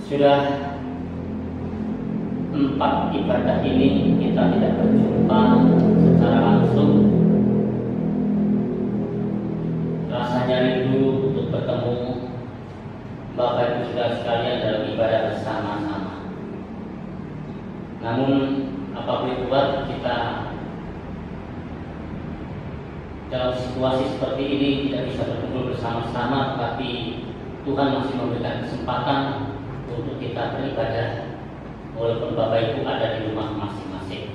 Sudah 4 ibadah ini kita tidak berjumpa secara langsung. Rasanya rindu untuk bertemu Bapak Ibu Saudara sekalian dalam ibadah bersama-sama. Namun apa boleh buat, kita dalam situasi seperti ini tidak bisa berkumpul bersama-sama, tetapi Tuhan masih memberikan kesempatan untuk kita beribadah walaupun Bapak Ibu ada di rumah masing-masing.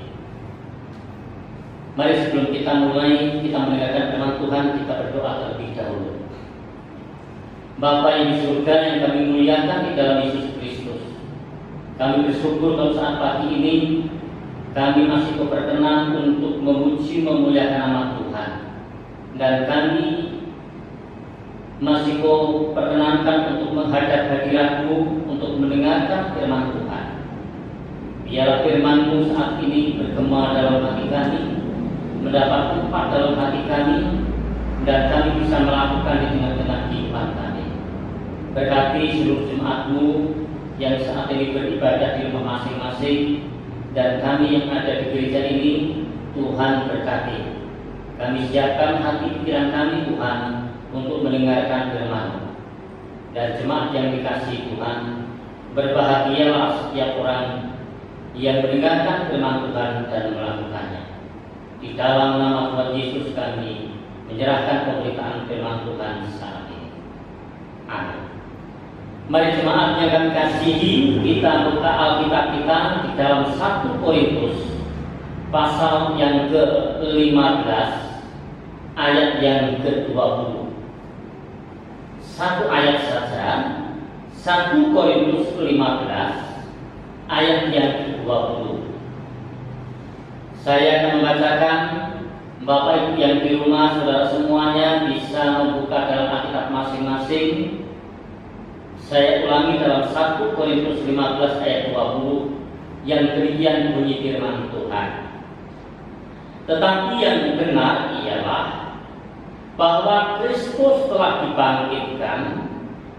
Mari sebelum kita mulai, kita mendengarkan firman Tuhan, kita berdoa terlebih dahulu. Bapa yang di surga, yang kami muliakan di dalam Yesus Kristus, kami bersyukur kalau saat pagi ini kami masih berkenan untuk memuji memuliakan nama Tuhan, dan kami masih kau perkenankan untuk menghadap hadirat-Mu untuk mendengarkan firman Tuhan. Biarlah firman-Mu saat ini bergema dalam hati kami, mendapat tempat dalam hati kami, dan kami bisa melakukan di tengah-tengah kehidupan kami. Berkati seluruh jemaat-Mu yang saat ini beribadah di rumah masing-masing, dan kami yang ada di gereja ini, Tuhan berkati. Kami siapkan hati pikiran kami, Tuhan, untuk mendengarkan firman-Mu. Dan jemaat yang dikasihi Tuhan, berbahagialah setiap orang yang mendengarkan firman Tuhan dan melakukannya. Di dalam nama Tuhan Yesus kami menyerahkan pemberitaan firman Tuhan saat ini. Amin. Mari jemaat yang kami kasihi, kita buka Alkitab kita di dalam 1 Korintus pasal yang ke-15 ayat yang ke-20. Satu ayat saja, 1 Korintus 15 ayat yang ke-20. Saya akan membacakan. Bapak Ibu yang di rumah, saudara semuanya bisa membuka dalam Alkitab masing-masing. Saya ulangi dalam 1 Korintus 15 ayat 20 yang demikian bunyi firman Tuhan. Tetapi yang benar ialah bahwa Kristus telah dibangkitkan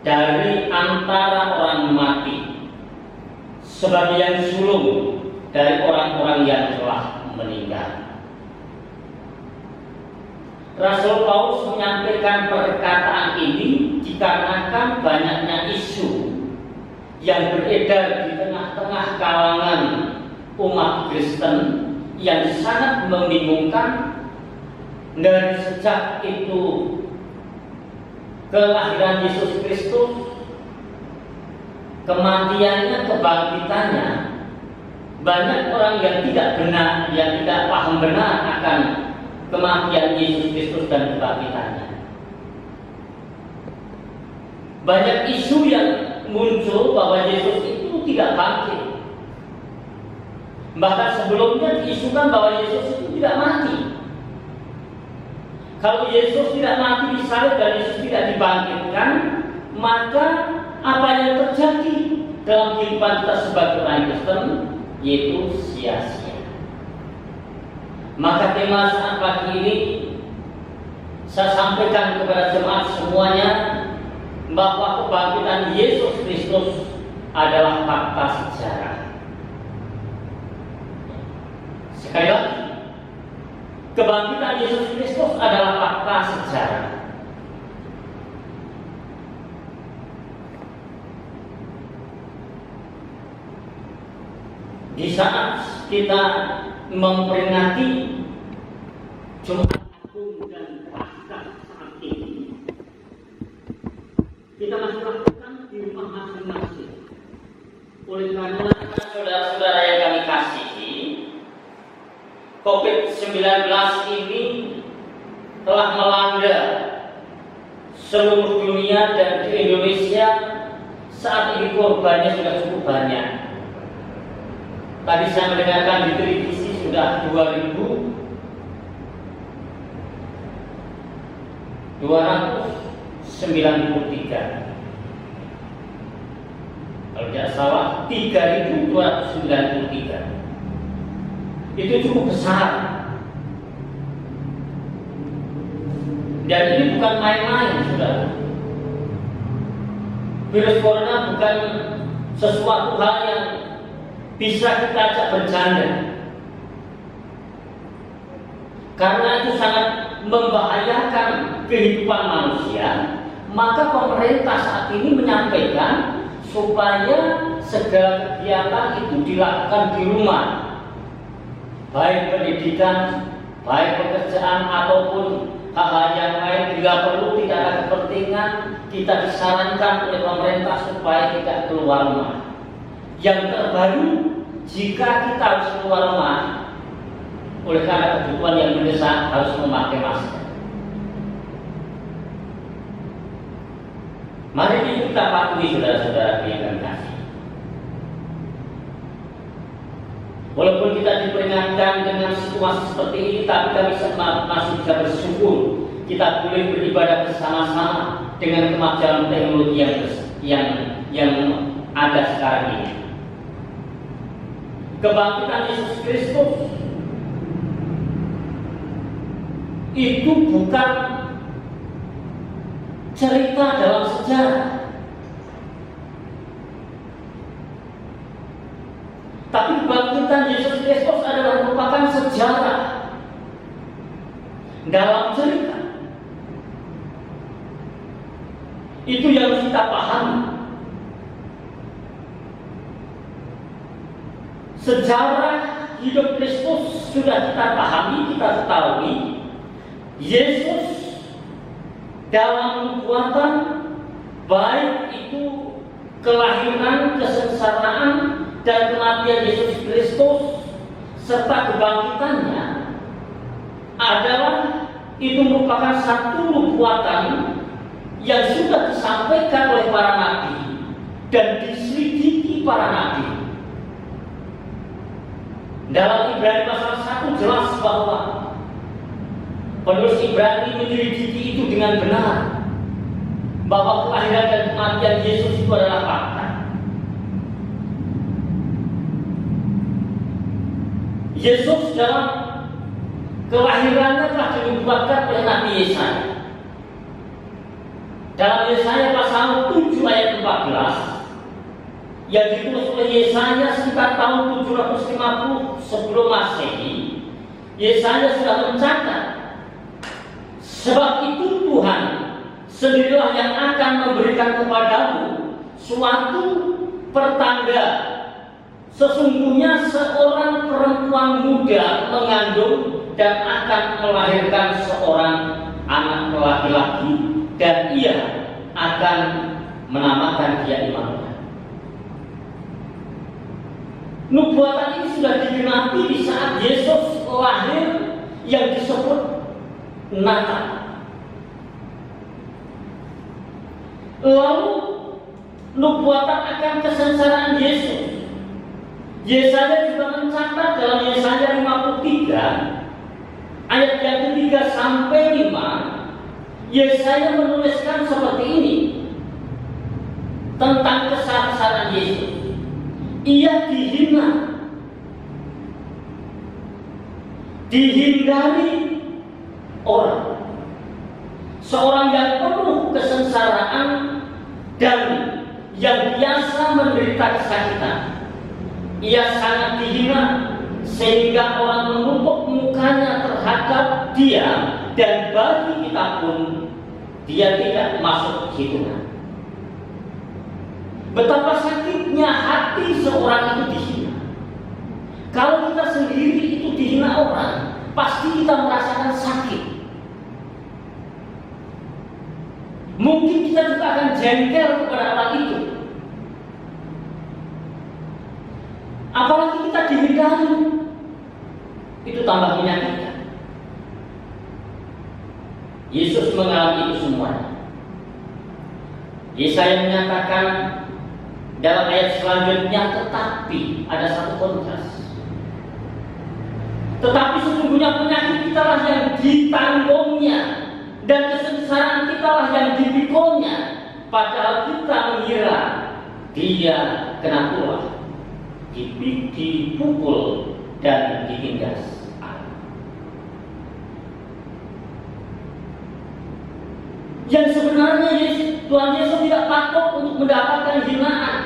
dari antara orang mati sebagai yang sulung dari orang-orang yang telah meninggal. Rasul Paulus menyampaikan perkataan ini dikarenakan banyaknya isu yang beredar di tengah-tengah kalangan umat Kristen yang sangat membingungkan. Dari sejak itu kelahiran Yesus Kristus, kematiannya, kebangkitannya, banyak orang yang tidak benar, yang tidak paham benar akan kematian Yesus Kristus dan kebangkitannya. Banyak isu yang muncul bahwa Yesus itu tidak bangkit. Bahkan sebelumnya diisukan bahwa Yesus itu tidak mati. Kalau Yesus tidak mati di salib dan Yesus tidak dibangkitkan, maka apa yang terjadi dalam kehidupan kita sebagai orang Kristen yaitu sia-sia. Maka tema saat pagi ini saya sampaikan kepada jemaat semuanya bahwa kebangkitan Yesus Kristus adalah fakta sejarah. Sekali lagi, kebangkitan Yesus Kristus adalah fakta sejarah. Di saat kita memperingati Jumat Agung dan Paskah saat ini, kita masih lakukan di rumah masing-masing. Oleh karena saudara-saudara yang kami kasihi, COVID-19 ini telah melanda seluruh dunia, dan di Indonesia saat ini korbannya sudah cukup banyak. Tadi saya mendengarkan di televisi sudah 2.293. Kalau tidak salah 3.293. Itu cukup besar. Dan ini bukan main-main, saudara. Virus corona bukan sesuatu hal yang bisa kita ajak bercanda. Karena itu sangat membahayakan kehidupan manusia, maka pemerintah saat ini menyampaikan supaya segala kegiatan itu dilakukan di rumah, baik pendidikan, baik pekerjaan ataupun hal-hal yang lain. Bila perlu tidak ada kepentingan, kita disarankan oleh pemerintah supaya tidak keluar rumah. Yang terbaru, jika kita harus keluar rumah oleh karena kebutuhan yang mendesak, harus memakai masker. Mari kita patuhi, saudara-saudara yang kami kasih. Walaupun kita diperingatkan dengan situasi seperti ini, tapi kami masih bisa bersyukur kita boleh beribadah bersama-sama dengan kemajuan teknologi yang ada sekarang ini. Kebangkitan Yesus Kristus itu bukan cerita dalam sejarah, tapi kebangkitan Yesus Kristus adalah merupakan sejarah dalam cerita. Itu yang kita pahami. Sejarah hidup Kristus sudah kita pahami, kita ketahui. Yesus dalam nubuatan, baik itu kelahiran, kesengsaraan, dan kematian Yesus Kristus serta kebangkitannya adalah itu merupakan satu nubuatan yang sudah disampaikan oleh para nabi dan diselidiki para nabi. Dalam Ibrani pasal 1 jelas bahwa penulis Ibrani menyelidiki itu dengan benar, bahwa kelahiran dan kematian Yesus itu adalah fakta. Yesus dalam kelahirannya telah dinubuatkan oleh Nabi Yesaya. Dalam Yesaya pasal 7 ayat 14 yang ditulis oleh Yesaya sekitar tahun 750 sebelum Masehi, Yesaya sudah mencatat, sebab itu Tuhan sendirilah yang akan memberikan kepadamu suatu pertanda. Sesungguhnya seorang perempuan muda mengandung dan akan melahirkan seorang anak laki-laki, dan ia akan menamakan dia Immanuel. Nubuatan ini sudah digenapi di saat Yesus lahir yang disebut Natal. Lalu nubuatan akan kesengsaraan Yesus, Yesaya juga mencatat dalam Yesaya 53 ayat yang ketiga sampai 5, Yesaya menuliskan seperti ini tentang kesengsaraan Yesus. Ia dihina, dihindari orang, seorang yang penuh kesengsaraan dan yang biasa menderita kesakitan. Ia sangat dihina sehingga orang menutup mukanya terhadap dia, dan bagi kita pun dia tidak masuk hitungan. Betapa sakitnya hati seorang itu dihina. Kalau kita sendiri itu dihina orang, pasti kita merasakan sakit. Mungkin kita juga akan jengkel kepada orang itu. Apalagi kita dihindari, itu tambah menyakitkan. Yesus mengalami itu semuanya. Yesaya menyatakan dalam ayat selanjutnya, tetapi ada satu kontras. Tetapi sesungguhnya penyakit kita lah yang ditanggungnya, dan kesengsaraan kita lah yang dipikulnya. Padahal kita mengira dia kena tulah, dipukul dan ditindas. Yang sebenarnya Tuhan Yesus tidak patut untuk mendapatkan hinaan,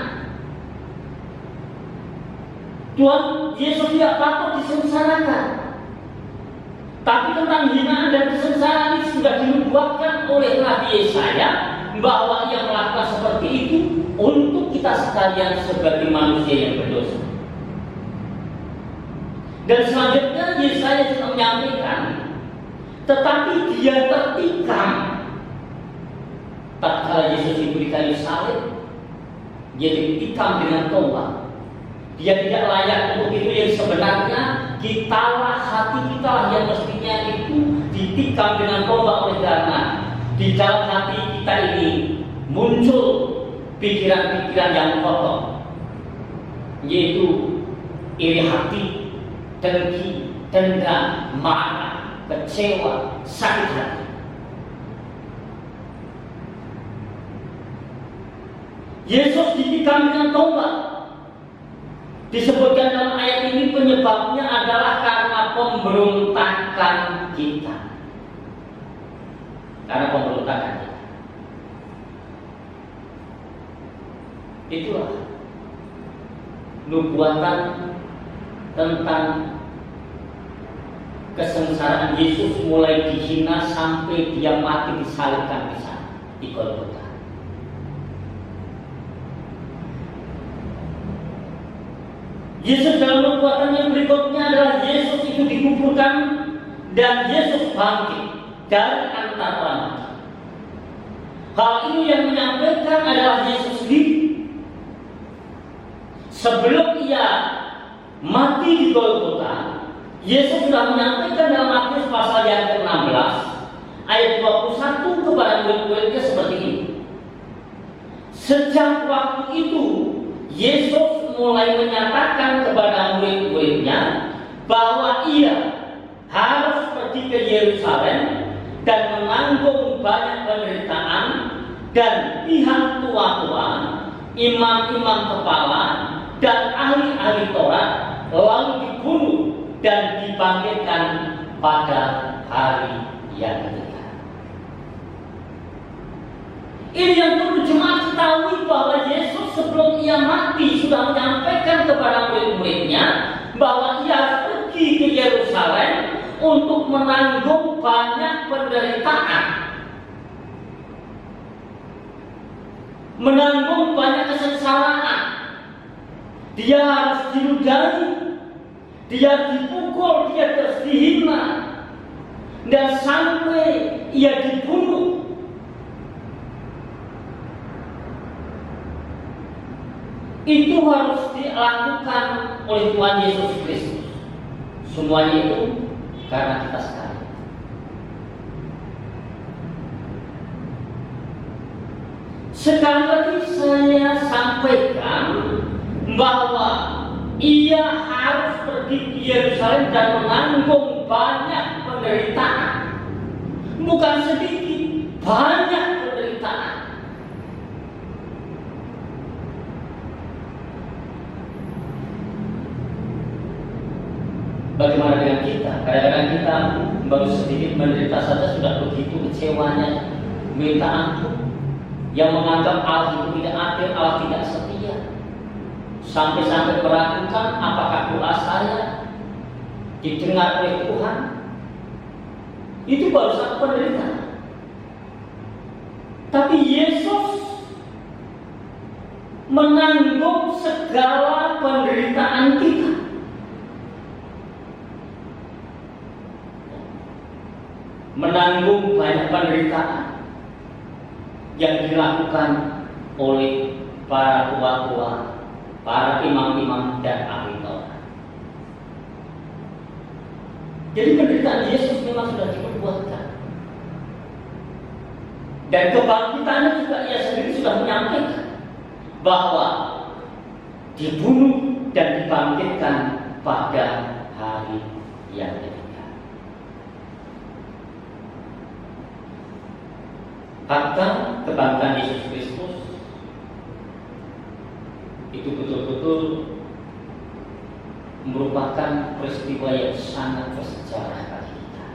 Tuhan Yesus tidak patut disengsarakan. Tapi tentang hinaan dan kesengsaraan ini sudah dinubuatkan oleh Nabi Yesaya bahwa ia melakukan seperti itu untuk kita sekalian sebagai manusia yang berdosa. Dan selanjutnya Yesaya juga menyampaikan, tetapi dia tertikam. Tatkala Yesus itu di kayu salib, dia ditikam dengan tombak. Dia tidak layak untuk itu. Yang sebenarnya kitalah, hati kita yang mestinya itu ditikam dengan tombak, oleh karena di dalam hati kita ini muncul pikiran-pikiran yang kotor, yaitu iri hati, dengki, dendam, marah, kecewa, sakit hati. Yesus ditikam dengan tombak. Disebutkan dalam ayat ini penyebabnya adalah karena pemberontakan kita. Karena pemberontakan kita. Itulah nubuatan tentang kesengsaraan Yesus, mulai dihina sampai dia mati disalibkan di sana, di Golgota. Yesus dalam nubuatan yang berikutnya adalah Yesus itu dikuburkan dan Yesus bangkit dari antara orang mati. Hal ini yang menyampaikan adalah Yesus sendiri. Sebelum ia mati di Golgota, Yesus sudah menyampaikan dalam Matius pasal yang ke-16 ayat 21 kepada murid-muridnya seperti ini. Sejak waktu itu Yesus mulai menyatakan kepada murid-muridnya bahwa ia harus pergi ke Yerusalem dan menanggung banyak penderitaan, dan pihak tua-tua, imam-imam kepala, dan ahli-ahli Taurat lalu dibunuh dan dibangkitkan pada hari yang ketiga. Ini yang perlu jemaat ketahui, bahwa Yesus sebelum ia mati sudah menyampaikan kepada murid-muridnya bahwa ia harus pergi ke Yerusalem untuk menanggung banyak penderitaan, menanggung banyak kesengsaraan. Dia harus diludahi, dia dipukul, dia terus dihina, dan sampai ia dibunuh. Itu harus dilakukan oleh Tuhan Yesus Kristus. Semuanya itu karena kita sekalian. Sekali lagi saya sampaikan bahwa ia harus pergi ke Yerusalem dan menanggung banyak penderitaan. Bukan sedikit, banyak penderitaan. Bagaimana dengan kita? Kadang-kadang kita baru sedikit menderita saja sudah begitu kecewanya, minta ampun, yang menganggap Allah itu tidak adil, Allah tidak setia, sampai-sampai meragukan apakah doa saya didengar oleh Tuhan. Itu baru satu penderitaan. Tapi Yesus menanggung segala penderitaan kita. Menanggung banyak penderitaan yang dilakukan oleh para tua-tua, para imam-imam dan ahli Taurat. Jadi penderitaan Yesus memang sudah diperbuatkan. Dan kebangkitannya juga ia sendiri sudah menyampaikan bahwa dibunuh dan dibangkitkan pada hari yang ketiga. Fakta kebangkitan Yesus Kristus itu betul-betul merupakan peristiwa yang sangat bersejarah bagi kita,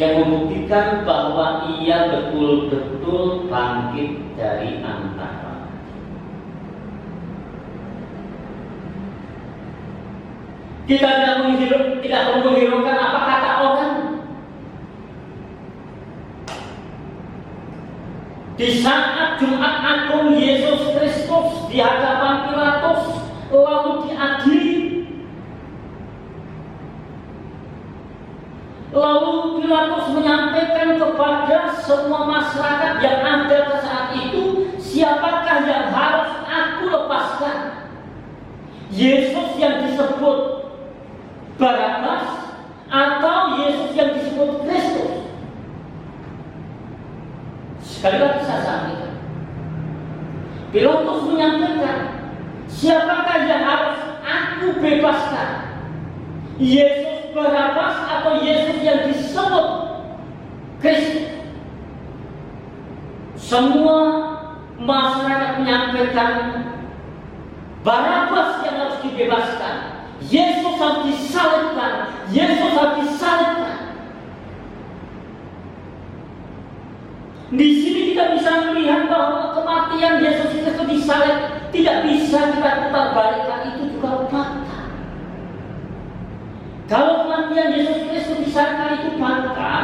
yang membuktikan bahwa ia betul-betul bangkit dari antara mati. Kita tidak perlu menghiraukan apa kata orang. Di saat Jumat Agung Yesus Kristus di hadapan Pilatus lalu diadili, lalu Pilatus menyampaikan kepada semua masyarakat yang ada pada saat itu, siapakah yang harus aku lepaskan? Yesus yang disebut Barabas atau Yesus yang disebut Kristus? Sekali lagi saya sampaikan, Pilatus menyampaikan, siapakah yang harus aku bebaskan? Yesus Barabas atau Yesus yang disebut Kristus? Semua masyarakat menyampaikan Barabas yang harus dibebaskan. Yesus harus disalibkan. Yesus harus disalibkan. Di sini kita bisa melihat bahwa kematian Yesus Kristus disalib tidak bisa kita putar balikan, itu juga fakta. Kalau kematian Yesus Kristus disalibkan itu fakta,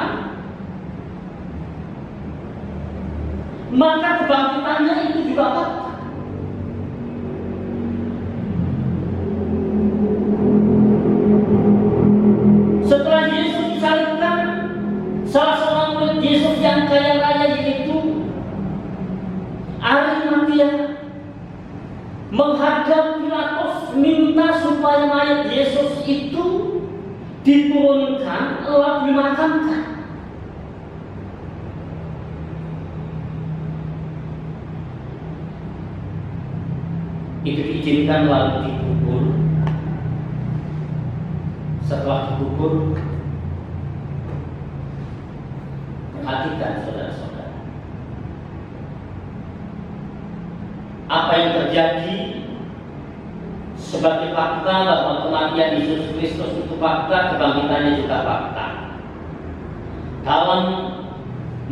maka kebangkitannya itu juga fakta. Setelah Yesus disalibkan, salah seorang murid Yesus yang kaya raya yaitu Arimatia menghadap Pilatus minta supaya mayat Yesus itu diturunkan lalu dimakamkan. Itu diizinkan lalu dikubur. Setelah dikubur, perhatikan saudara-saudara, apa yang terjadi sebagai fakta bahwa kematian Yesus Kristus itu fakta, kebangkitannya juga fakta. Dalam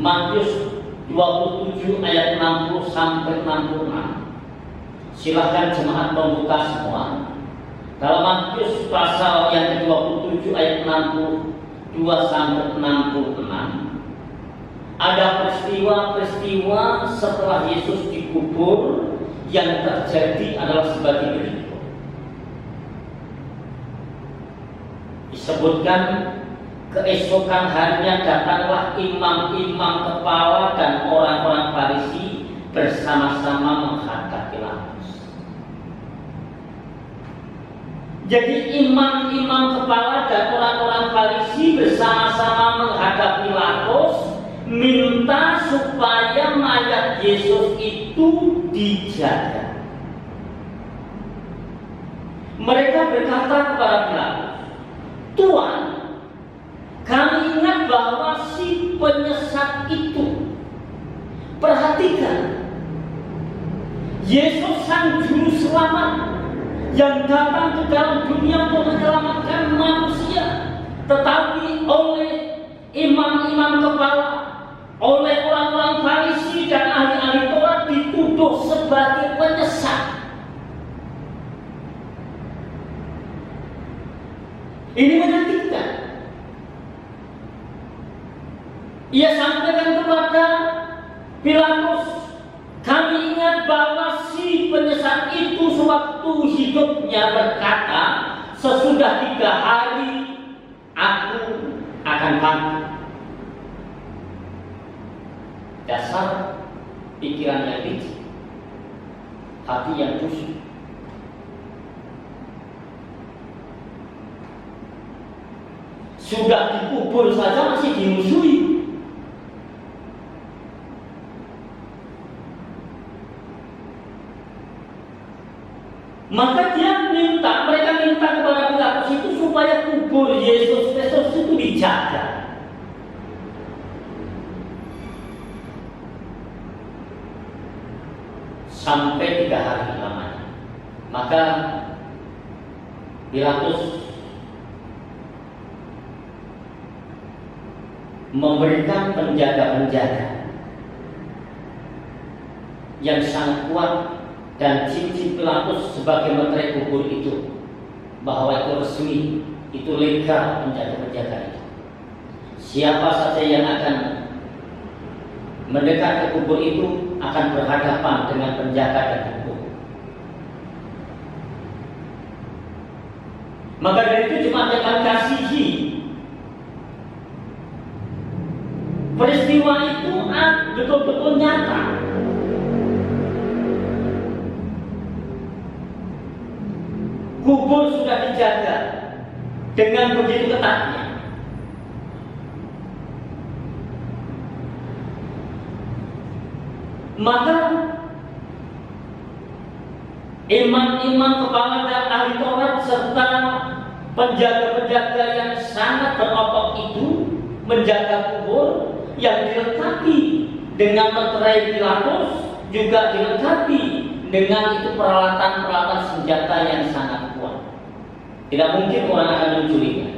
Matius 27 ayat 60 sampai 66, silahkan jemaat membuka semua. Dalam Matius pasal yang ke-27 ayat 62 sampai 66, ada peristiwa-peristiwa setelah Yesus dikubur yang terjadi adalah sebagai berikut. Disebutkan keesokan harinya datanglah imam-imam kepala dan orang-orang Farisi bersama-sama menghadap Pilatus. Jadi imam-imam kepala dan orang-orang Farisi bersama-sama menghadap Pilatus minta supaya mayat Yesus itu dijaga. Mereka berkata kepada Pilatus, Tuan, kami ingat bahwa si penyesat itu, perhatikan, Yesus sang juru selamat yang datang ke dalam dunia untuk menyelamatkan manusia, tetapi oleh imam-imam kepala, oleh orang-orang Farisi dan ahli-ahli Taurat dituduh sebagai penyesat. Ini menyakitkan. Ia sampaikan kepada Pilatus, kami ingat bahwa si penyesat itu sewaktu hidupnya berkata, sesudah 3 hari aku akan bangkit. Dasar pikiran yang licik, hati yang busuk. Sudah dikubur saja masih dimusuhi. Maka mereka minta kepada Pilatus itu supaya kubur Yesus Kristus itu dijaga. Sampai 3 hari lamanya. Maka Pilatus memberikan penjaga-penjaga yang sangat kuat, dan cincin Pilatus sebagai menteri kubur itu bahwa itu resmi, itu legal penjaga-penjaga itu. Siapa saja yang akan mendekat ke kubur itu akan berhadapan dengan penjaga dan kubur. Maka dari itu jemaat yang kami kasihi, peristiwa itu betul-betul nyata. Kubur sudah dijaga dengan begitu ketatnya. Maka imam-imam kepala dan ahli Taurat serta penjaga-penjaga yang sangat berotot itu menjaga kubur yang dilengkapi dengan meterai Pilatus, juga dilengkapi dengan itu peralatan-peralatan senjata yang sangat kuat. Tidak mungkin orang akan mencurinya,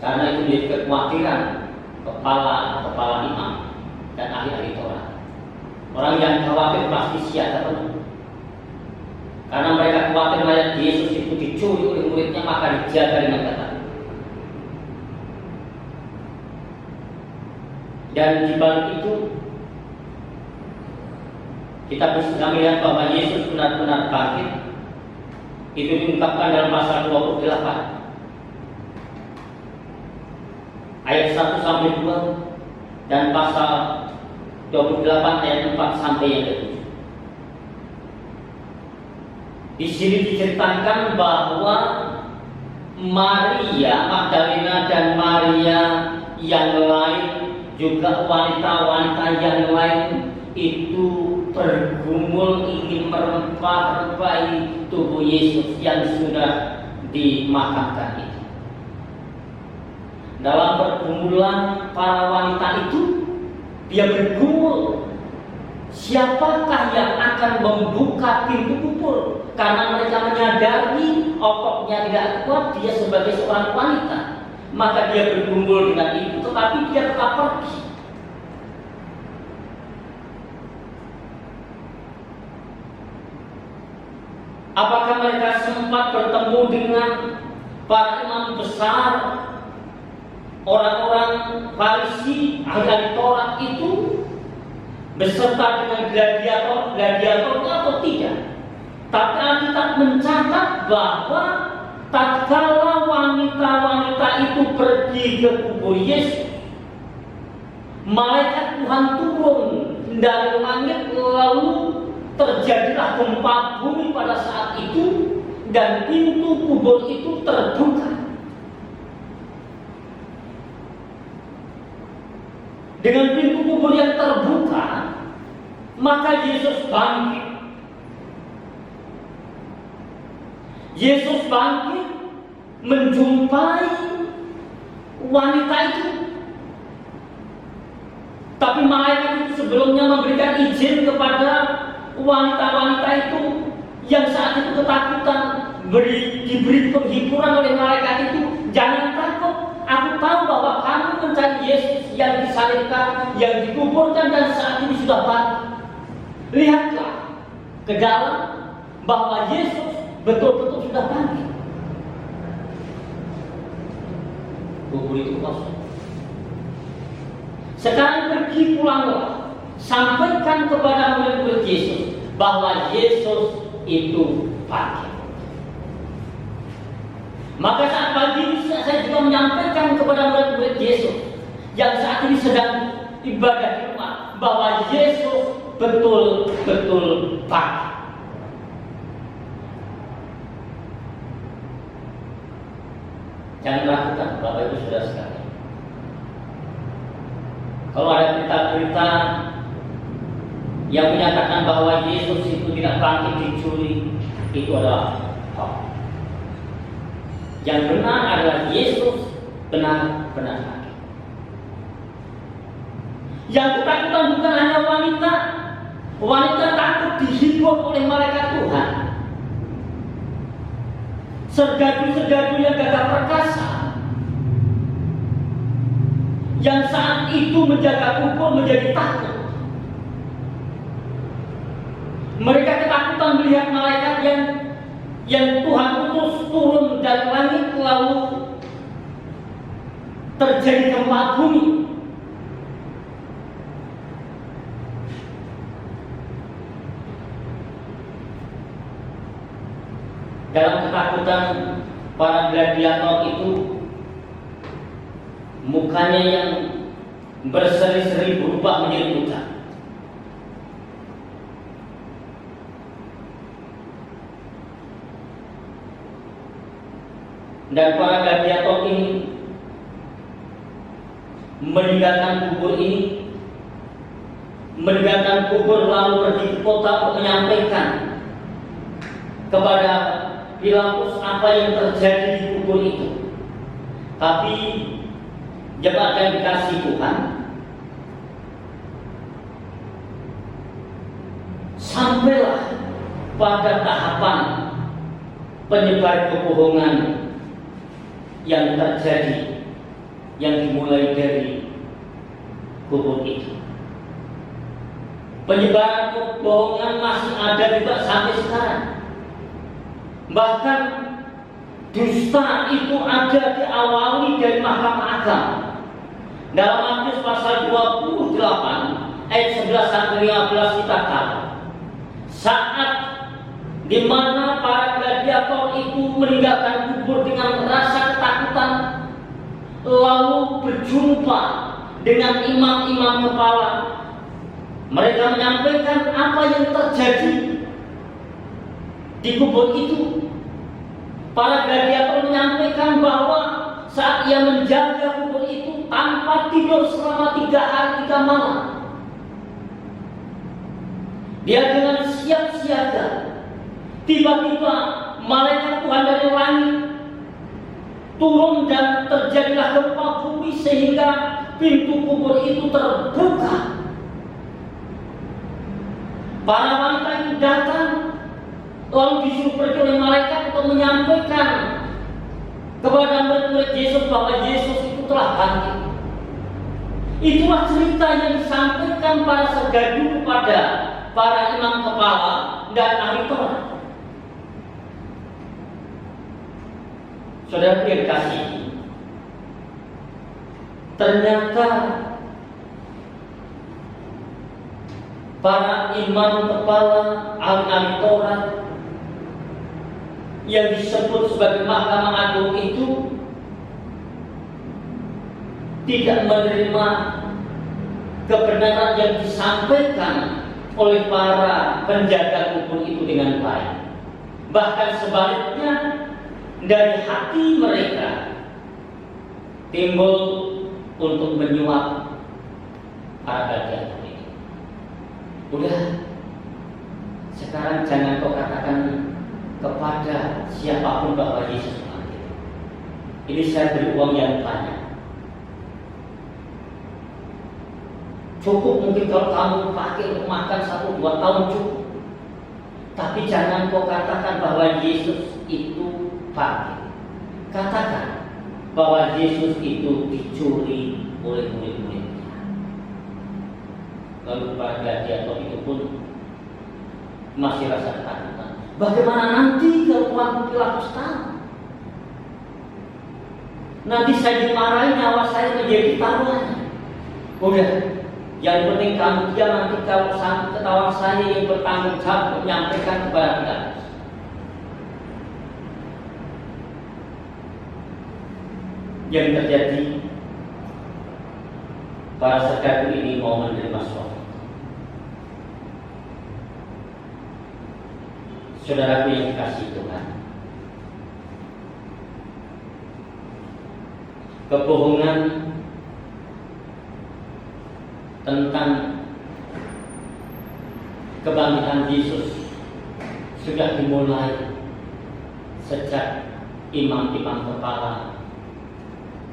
karena itu menjadi kekhawatiran kepala imam dan ahli-ahli Taurat. Orang yang khawatir pasti siap penuh, karena mereka khawatir mayat Yesus itu dicuri oleh muridnya, maka dijaga dengan ketat. Dan di balik itu kita bisa melihat bahwa Yesus benar-benar bangkit. Itu diungkapkan dalam pasal 28 ayat 1 sampai 2 dan pasal 28 ayat 4 sampai yang ke-7. Di sini diceritakan bahwa Maria Magdalena dan Maria yang lain, juga wanita-wanita yang lain itu bergumul ingin merempah-rempahi tubuh Yesus yang sudah dimakamkan itu. Dalam pergumulan para wanita itu, dia bergumul, siapakah yang akan membuka pintu kubur? Karena mereka menyadari okoknya tidak kuat, dia sebagai seorang wanita. Maka dia bergumul dengan itu, tetapi dia tetap pergi. Apakah mereka sempat bertemu dengan para imam besar, orang-orang Farisi, ahli Taurat itu, beserta dengan gladiatornya atau tidak? Tapi Alkitab mencatat bahwa tatkala wanita-wanita itu pergi ke kubur Yesus, malaikat Tuhan turun dari langit, lalu terjadilah gempa bumi pada saat itu, dan pintu kubur itu terbuka. Dengan pintu kubur yang terbuka, maka Yesus bangkit. Yesus bangkit menjumpai wanita itu. Tapi malaikat itu sebelumnya memberikan izin kepada wanita-wanita itu yang saat itu ketakutan, diberi penghiburan oleh malaikat itu, jangan takut, aku tahu bahwa kamu mencari Yesus yang disalibkan, yang dikuburkan dan saat ini sudah bangkit. Lihatlah ke dalam bahwa Yesus betul-betul sudah bangkit. Kubur itu kosong. Sekarang pergi pulanglah, sampaikan kepada murid-murid Yesus bahwa Yesus itu bangkit. Maka saat pagi ini saya juga menyampaikan kepada murid-murid Yesus yang saat ini sedang ibadah di rumah bahwa Yesus betul-betul bangkit. Jangan ragukan, Bapak Ibu Saudara sekalian. Kalau ada berita-berita yang menyatakan bahwa Yesus itu tidak bangkit, dicuri, itu adalah hoax. Yang benar adalah Yesus benar-benar bangkit. Yang ketakutan bukan hanya wanita. Wanita takut dihibur oleh malaikat Tuhan. Sergadu-sergadu yang gagah perkasa, yang saat itu menjaga kubur menjadi takut. Mereka ketakutan melihat malaikat yang Tuhan utus turun dari langit lalu terjadi gempa bumi. Dalam ketakutan para gladiator itu, mukanya yang berseri-seri berubah menjadi pucat. Dan para gladiator ini meninggalkan kubur lalu pergi ke kota untuk menyampaikan kepada Pilatus apa yang terjadi di kubur itu. Tapi jemaat yang dikasihi Tuhan, sampailah pada tahapan penyebar kebohongan yang terjadi, yang dimulai dari kubur itu. Penyebaran kebohongan masih ada juga sampai sekarang. Bahkan dusta itu ada diawali dari Mahkamah Agama. Dalam Matius pasal 28 ayat 11 sampai 15 kita tahu, saat di mana para gladiator itu meninggalkan kubur dengan rasa ketakutan, lalu berjumpa dengan imam-imam kepala. Mereka menyampaikan apa yang terjadi di kubur itu. Para gladiator menyampaikan bahwa saat ia menjaga kubur itu tanpa tidur selama 3 hari 3 malam, dia dengan siap siaga. Tiba-tiba malaikat Tuhan dari langit turun dan terjadilah gempa bumi sehingga pintu kubur itu terbuka. Para wanita itu datang lalu disuruh pergi oleh malaikat untuk menyampaikan kepada murid-murid Yesus bahwa Yesus itu telah bangkit. Itulah cerita yang disampaikan para sergadu kepada para imam kepala dan ahli Taurat. Saudara yang dikasihi, ternyata para imam kepala ahli Taurat yang disebut sebagai Mahkamah Agung itu tidak menerima kebenaran yang disampaikan oleh para penjaga kubur itu dengan baik. Bahkan sebaliknya, dari hati mereka timbul untuk menyuap para gladiator ini. Udah, sekarang jangan kau katakan kepada siapapun bahwa Yesus bangkit. Ini saya beri uang yang banyak. Cukup mungkin kalau kamu pakai untuk makan 1-2 tahun cukup. Tapi jangan kau katakan bahwa Yesus itu bangkit. Katakan bahwa Yesus itu dicuri oleh murid-muridnya. Lalu para gladiator itu pun masih rasa ketakutan. Bagaimana nanti kalau Tuhan Pilatus tahu? Nanti saya dimarahi, nyawa saya menjadi taruhannya. Udah, yang penting kamu diam, nanti kalau ketahuan saya yang bertanggung jawab untuk menyampaikan kepada Pilatus. Yang terjadi, para sergadu ini mau menerima suap. Saudaraku yang dikasihi Tuhan, kebohongan tentang kebangkitan Yesus sudah dimulai sejak imam-imam kepala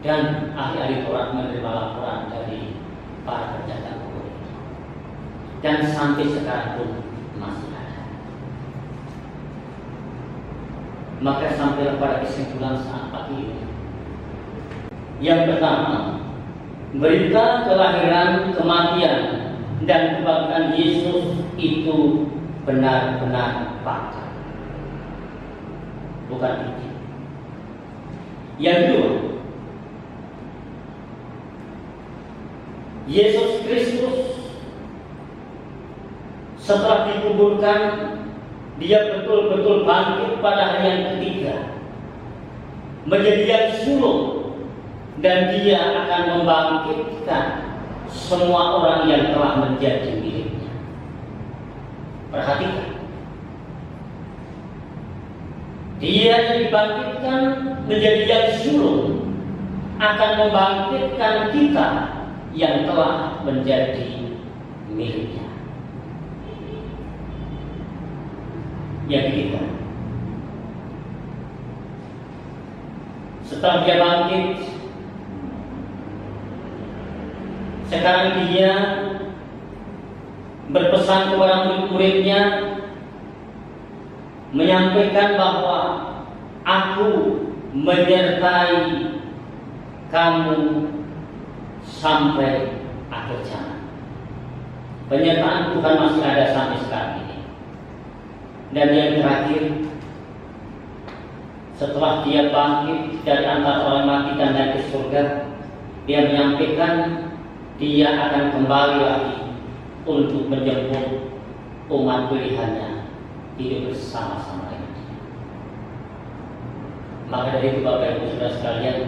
dan ahli-ahli Taurat menerima laporan dari para penjaga kubur itu, dan sampai sekarang pun masih ada. Maka sampai pada kesimpulan saat pagi ini. Yang pertama, berita kelahiran, kematian, dan kebangkitan Yesus itu benar-benar fakta. bukan Injil. Yang kedua, Yesus Kristus setelah dikuburkan, dia betul-betul bangkit pada hari yang ketiga menjadi yang sulung, dan dia akan membangkitkan semua orang yang telah menjadi miliknya. Perhatikan, dia yang dibangkitkan menjadi yang sulung akan membangkitkan kita yang telah menjadi miliknya. Yang ketiga, setelah dia bangkit, sekarang dia berpesan kepada murid-muridnya, menyampaikan bahwa aku menyertai kamu sampai akhir zaman. Penyertaan Tuhan masih ada sampai sekarang ini. Dan yang terakhir, setelah dia bangkit dari antara orang mati dan naik ke surga, dia menyampaikan dia akan kembali lagi untuk menjemput umat pilihannya hidup bersama-sama dengan dia. Maka dari itu Bapak Ibu Saudara sekalian,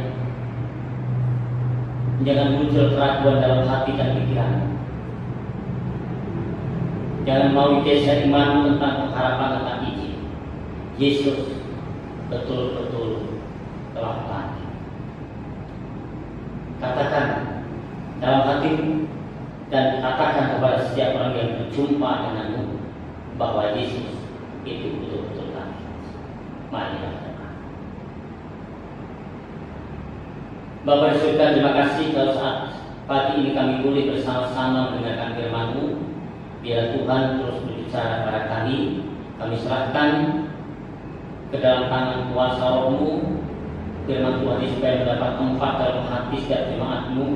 jangan muncul keraguan dalam hati dan pikiran. Jangan mau didesa imanmu tentang pengharapan tentang Injil. Yesus betul-betul telah bangkit. Katakan dalam hatimu dan katakan kepada setiap orang yang berjumpa denganmu bahwa Yesus itu betul-betul bangkit. Mari kita berdoa. Bapa di surga, terima kasih kalau saat pagi ini kami boleh bersama-sama mendengarkan firman-Mu. Biar Tuhan terus berbicara kepada kami. Kami serahkan ke dalam tangan kuasa Roh-Mu. Firman Tuhan ini supaya mendapat tempat dalam hati setiap jemaat-Mu,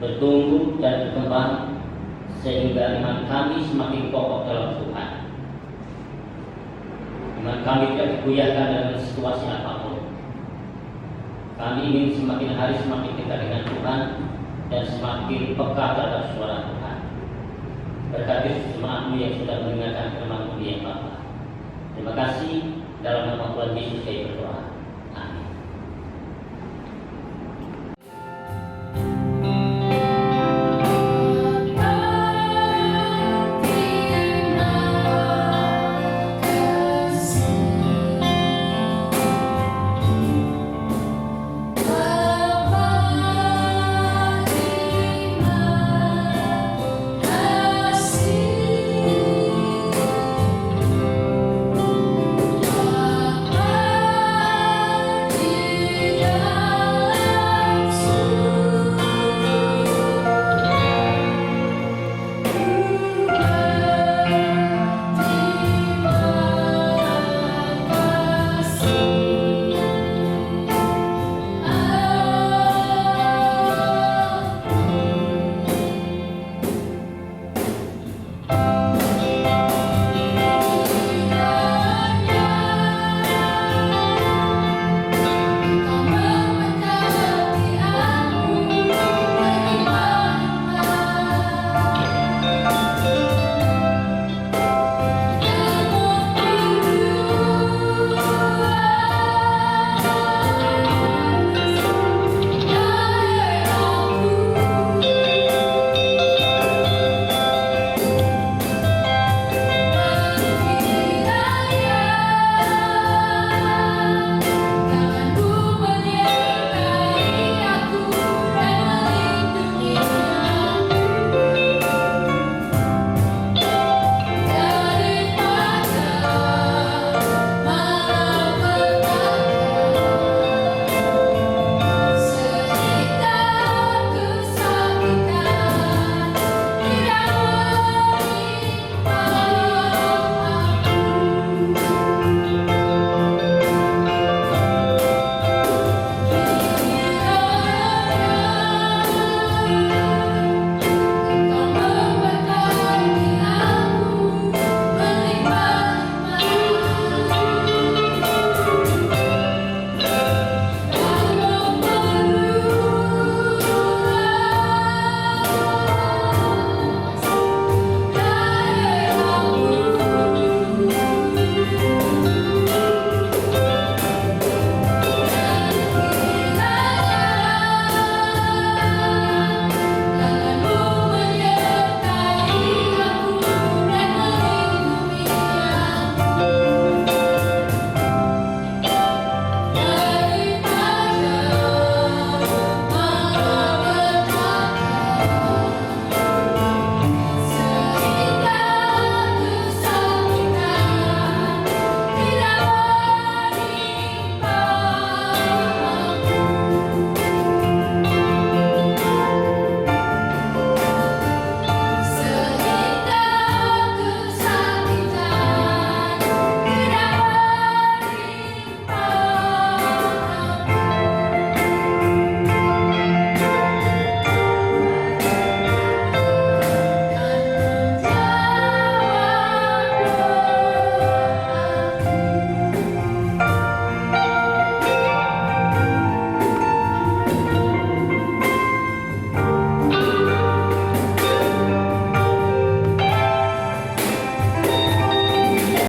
bertumbuh dan berkembang sehingga iman kami semakin kokoh dalam Tuhan. Iman kami tidak digoyahkan dalam situasi apapun. Kami ingin semakin hari semakin dekat dengan Tuhan dan semakin peka terhadap suara Tuhan. Berkati jemaat-Mu yang sudah mendengarkan firman-Mu yang Bapa. Terima kasih, dalam nama Tuhan Yesus saya berdoa.